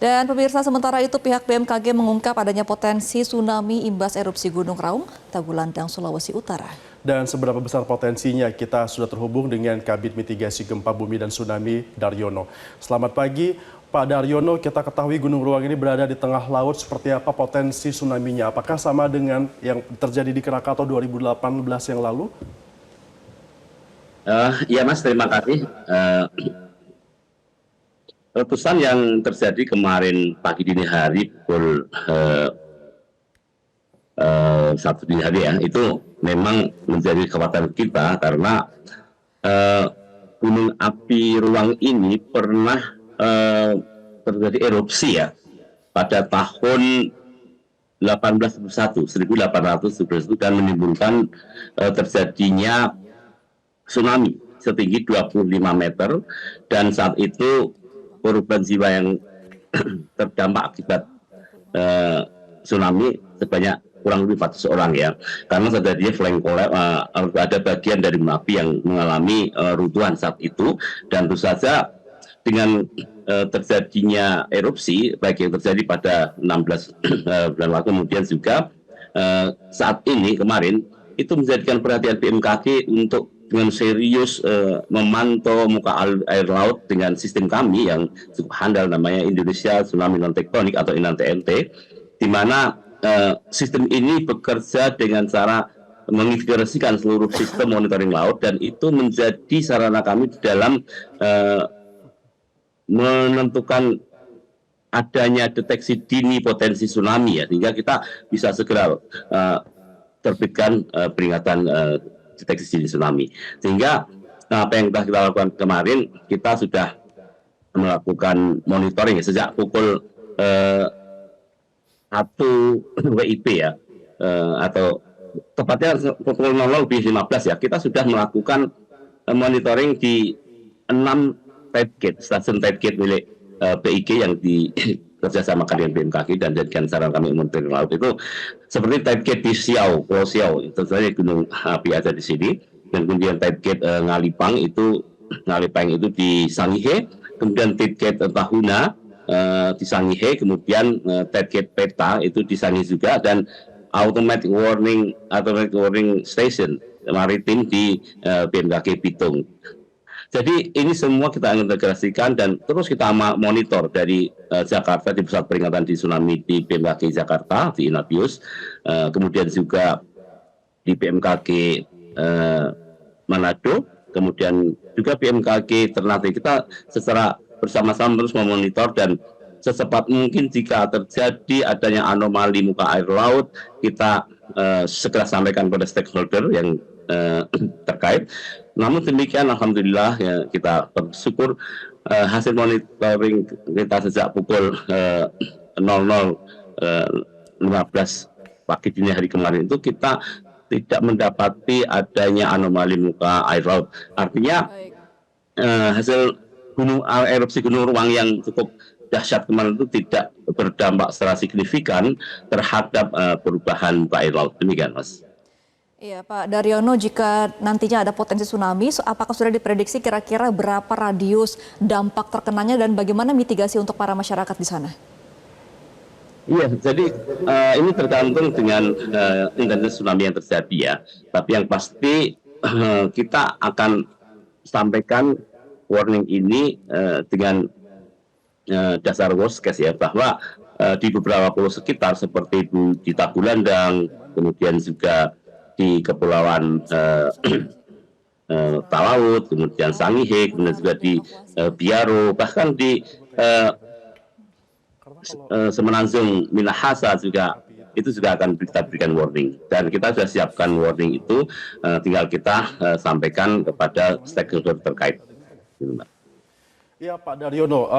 Dan pemirsa, sementara itu pihak BMKG mengungkap adanya potensi tsunami imbas erupsi Gunung Raung, Tagulandang, Sulawesi Utara. Dan seberapa besar potensinya, kita sudah terhubung dengan Kabid Mitigasi Gempa Bumi dan Tsunami, Daryono. Selamat pagi, Pak Daryono. Kita ketahui Gunung Ruang ini berada di tengah laut. Seperti apa potensi tsunami-nya? Apakah sama dengan yang terjadi di Krakatau 2018 yang lalu? Ya Mas, terima kasih. Letusan yang terjadi kemarin pagi dini hari pukul 1 dini hari ya, itu memang menjadi kekhawatiran kita karena gunung api Ruang ini pernah terjadi erupsi ya pada tahun 1811 dan menimbulkan terjadinya tsunami setinggi 25 meter, dan saat itu korban jiwa yang terdampak akibat tsunami sebanyak kurang lebih 400 orang ya, karena terjadinya flank collapse, ada bagian dari gunung api yang mengalami runtuhan saat itu. Dan tentu saja dengan terjadinya erupsi baik yang terjadi pada 16 bulan lalu, kemudian juga saat ini kemarin itu menjadikan perhatian BMKG untuk dengan serius memantau muka air laut dengan sistem kami yang cukup handal, namanya Indonesia Tsunami Non-Tektonik atau INAN-TNT, di mana sistem ini bekerja dengan cara mengintegrasikan seluruh sistem monitoring laut, dan itu menjadi sarana kami di dalam menentukan adanya deteksi dini potensi tsunami ya, sehingga kita bisa segera terbitkan peringatan deteksi dini tsunami. Sehingga apa yang telah kita lakukan kemarin, kita sudah melakukan monitoring ya, sejak pukul 1 WIB ya, atau tepatnya pukul 00:15 ya, kita sudah melakukan monitoring di 6 type gate, stasiun type gate milik PIG yang dikerjasamakan dengan BMKG dan jadikan saran kami monitoring laut. Itu seperti type gate di Siau, Pulau Siau, itu saja gunung api ada di sini. Dan kemudian type gate Ngalipang itu di Sangihe, kemudian type gate Tahuna di Sangihe, kemudian type gate Peta itu di Sangihe juga, dan automatic warning station maritim di BMKG Bitung. Jadi ini semua kita integrasikan dan terus kita monitor dari Jakarta, di pusat peringatan di tsunami di BMKG Jakarta di Inapius, kemudian juga di BMKG Manado, kemudian juga BMKG Ternate. Kita secara bersama-sama terus memonitor, dan secepat mungkin jika terjadi adanya anomali muka air laut, kita segera sampaikan pada stakeholder yang terkait. Namun demikian, alhamdulillah ya, kita bersyukur hasil monitoring kita sejak pukul 00:15 pagi dini hari kemarin itu kita tidak mendapati adanya anomali muka air laut. Artinya hasil erupsi Gunung Ruang yang cukup dahsyat kemarin itu tidak berdampak secara signifikan terhadap perubahan muka air laut. Demikian, Mas. Iya, Pak Daryono, jika nantinya ada potensi tsunami, apakah sudah diprediksi kira-kira berapa radius dampak terkenanya dan bagaimana mitigasi untuk para masyarakat di sana? Iya, jadi ini tergantung dengan intensitas tsunami yang terjadi ya. Tapi yang pasti kita akan sampaikan warning ini dengan dasar worst case ya, bahwa di beberapa pulau sekitar seperti di Tagulandang, kemudian juga di Kepulauan Talaut, kemudian Sangihe, kemudian juga di Biaro, bahkan di Semenanjung Minahasa juga, itu juga akan kita berikan warning. Dan kita sudah siapkan warning itu, tinggal kita sampaikan kepada stakeholder terkait. Ya Pak Daryono,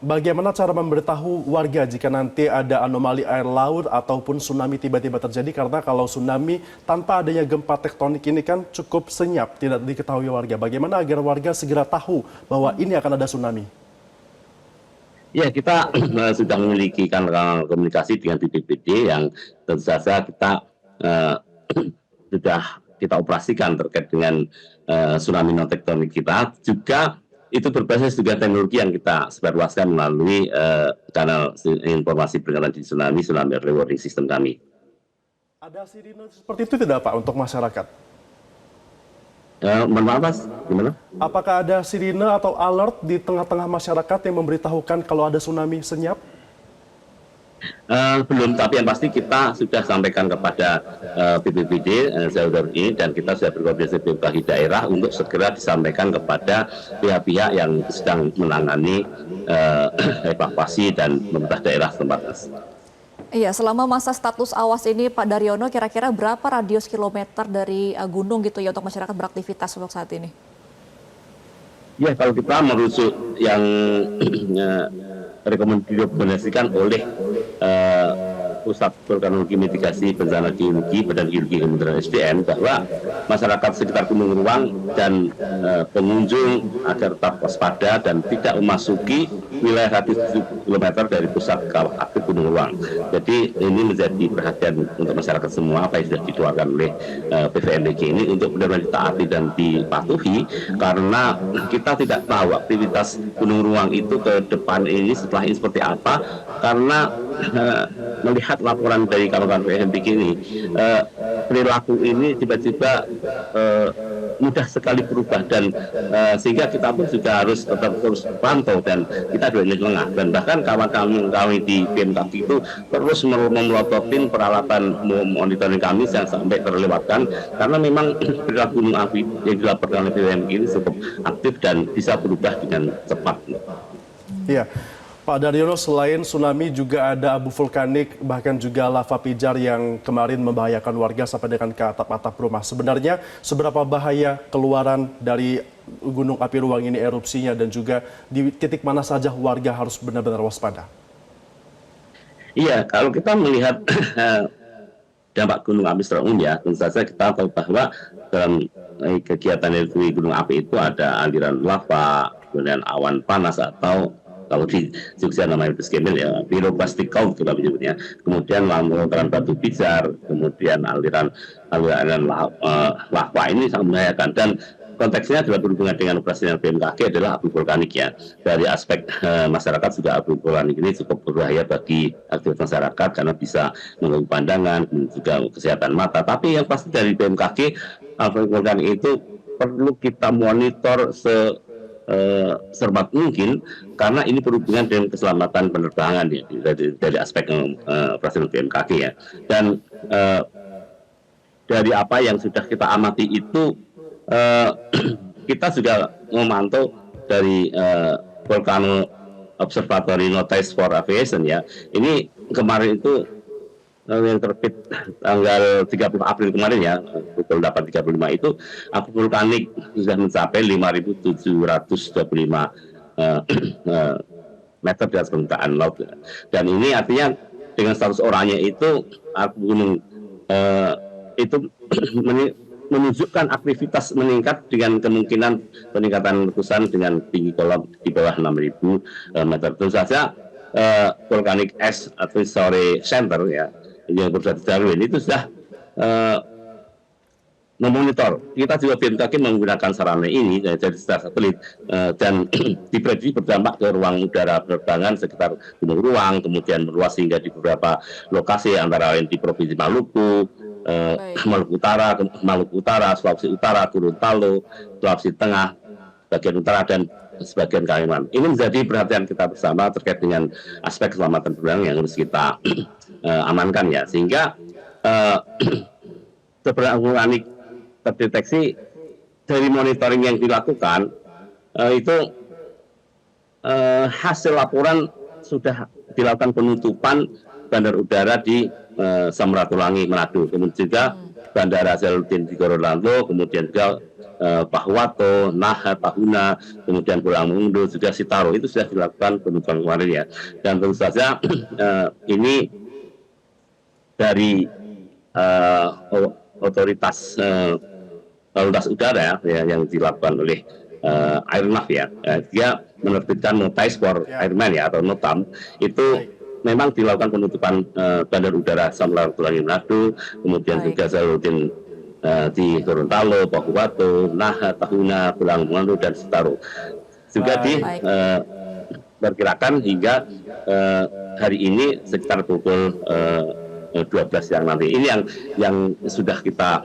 bagaimana cara memberitahu warga jika nanti ada anomali air laut ataupun tsunami tiba-tiba terjadi? Karena kalau tsunami tanpa adanya gempa tektonik ini kan cukup senyap, tidak diketahui warga. Bagaimana agar warga segera tahu bahwa ini akan ada tsunami? Ya, kita sudah memiliki kanal komunikasi dengan BPBD yang tentu saja kita sudah kita operasikan terkait dengan tsunami non tektonik kita. Juga itu berbasis juga teknologi yang kita sebarluaskan melalui kanal informasi peringatan dini tsunami early warning system kami. Ada sirine seperti itu tidak Pak untuk masyarakat? Mohon maaf Mas, gimana? Apakah ada sirine atau alert di tengah-tengah masyarakat yang memberitahukan kalau ada tsunami senyap? Belum, tapi yang pasti kita sudah sampaikan kepada BPBD ini, dan kita sudah berkoordinasi dengan di daerah untuk segera disampaikan kepada pihak-pihak yang sedang menangani evakuasi dan pemerintah daerah setempat. Iya, selama masa status awas ini Pak Daryono, kira-kira berapa radius kilometer dari gunung gitu ya untuk masyarakat beraktivitas untuk saat ini? Ya, kalau kita merujuk yang direkomendasikan oleh Pusat Vulkanologi Mitigasi Bencana Geologi Badan Geologi Kementerian SDM, bahwa masyarakat sekitar Gunung Ruang dan pengunjung agar tetap waspada dan tidak memasuki wilayah radius 7 km dari pusat kawah aktif Gunung Ruang. Jadi ini menjadi perhatian untuk masyarakat semua apa yang sudah dikeluarkan oleh PVMBG ini untuk benar-benar ditaati dan dipatuhi, karena kita tidak tahu aktivitas Gunung Ruang itu ke depan ini setelah ini seperti apa, karena melihat laporan dari kawan-kawan PVMBG ini, perilaku ini tiba-tiba mudah sekali berubah, dan sehingga kita pun juga harus tetap terus pantau dan kita juga lengah, dan bahkan kawan-kawan kami di BMKG itu terus memelototin peralatan monitoring kami yang sampai terlewatkan, karena memang perilaku gunung api yang dilaporkan oleh BMKG ini cukup aktif dan bisa berubah dengan cepat. Iya. Pak Daryono, selain tsunami juga ada abu vulkanik, bahkan juga lava pijar yang kemarin membahayakan warga sampai dengan ke atap-atap rumah. Sebenarnya seberapa bahaya keluaran dari gunung api ruang ini erupsinya, dan juga di titik mana saja warga harus benar-benar waspada? Iya, kalau kita melihat dampak gunung api secara umum ya, tentu saja kita tahu bahwa dalam kegiatan erupsi gunung api itu ada aliran lava, kemudian awan panas, atau kalau di Jogja namanya Beskemil ya, pyroclastic cloud kita menyebutnya, kemudian lontaran batu pijar, kemudian aliran lava ini sangat membahayakan, dan konteksnya adalah berhubungan dengan operasi BMKG adalah abu vulkanik ya. Dari aspek masyarakat juga abu vulkanik ini cukup berbahaya bagi aktivitas masyarakat karena bisa mengganggu pandangan, juga kesehatan mata. Tapi yang pasti dari BMKG, abu vulkanik itu perlu kita monitor serbat mungkin, karena ini berhubungan dengan keselamatan penerbangan ya, dari aspek operasional BMKG ya. Dan dari apa yang sudah kita amati itu, kita juga memantau dari Volcano Observatory Notice for Aviation ya. Ini kemarin itu yang terbit tanggal 30 April kemarin ya, pukul 8.35 itu abu vulkanik sudah mencapai 5.725 meter di atas permukaan laut. Dan ini artinya dengan status oranye itu abu gunung itu menunjukkan aktivitas meningkat dengan kemungkinan peningkatan letusan dengan tinggi kolom di bawah 6.000 meter. Tentu saja vulkanik ash atau sore center ya, yang berada di Darwin itu sudah memonitor. Kita juga BMKG menggunakan sarana ini dari satelit dan diprediksi berdampak ke ruang udara penerbangan sekitar Gunung Ruang, kemudian meluas hingga di beberapa lokasi antara lain di Provinsi Maluku, Maluku Utara, Sulawesi Utara, Gorontalo, Sulawesi Tengah, bagian utara, dan sebagian Kalimantan. Ini menjadi perhatian kita bersama terkait dengan aspek keselamatan penerbangan yang harus kita amankan ya, sehingga seberapa vulkanik terdeteksi dari monitoring yang dilakukan itu hasil laporan sudah dilakukan penutupan bandar udara di Samratulangi Manado, kemudian juga Bandara Zainuddin di Gorontalo, kemudian juga Pahuwato, Naha, Tahuna, kemudian Pulang Mundu, juga Sitaro, itu sudah dilakukan penutupan kemarin ya. Dan tentu saja ini dari otoritas lalu lintas udara ya, yang dilakukan oleh Airnav ya, dia menerbitkan notice for airman ya, atau notam, itu memang dilakukan penutupan bandar udara Samratulangi Manado, kemudian juga Zainuddin di Gorontalo, Pahuwato, Naha, Tahuna, Pulang Mundu, dan Sitaro. juga Baik. diperkirakan hingga hari ini sekitar pukul 12 siang nanti. Ini yang sudah kita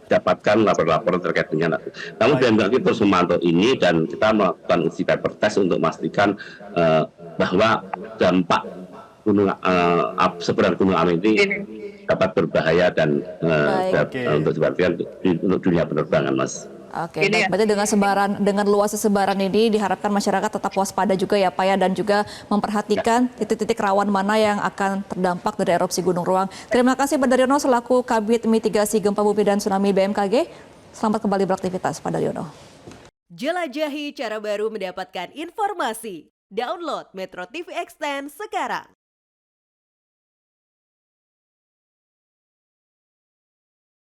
dapatkan lapor-lapor terkait dengan itu. Namun BMKG terus memantau ini dan kita melakukan uji paper test untuk memastikan bahwa dampak sebenarnya gunung api ini dapat berbahaya dan untuk sebagian untuk dunia penerbangan, Mas. Oke, baik. Berarti dengan luasnya sebaran ini diharapkan masyarakat tetap waspada juga ya Pak ya, dan juga memperhatikan titik-titik rawan mana yang akan terdampak dari erupsi Gunung Ruang. Terima kasih Pak Daryono selaku Kabid Mitigasi Gempa Bumi dan Tsunami BMKG. Selamat kembali beraktivitas Pak Daryono. Jelajahi cara baru mendapatkan informasi. Download Metro TV Extend sekarang.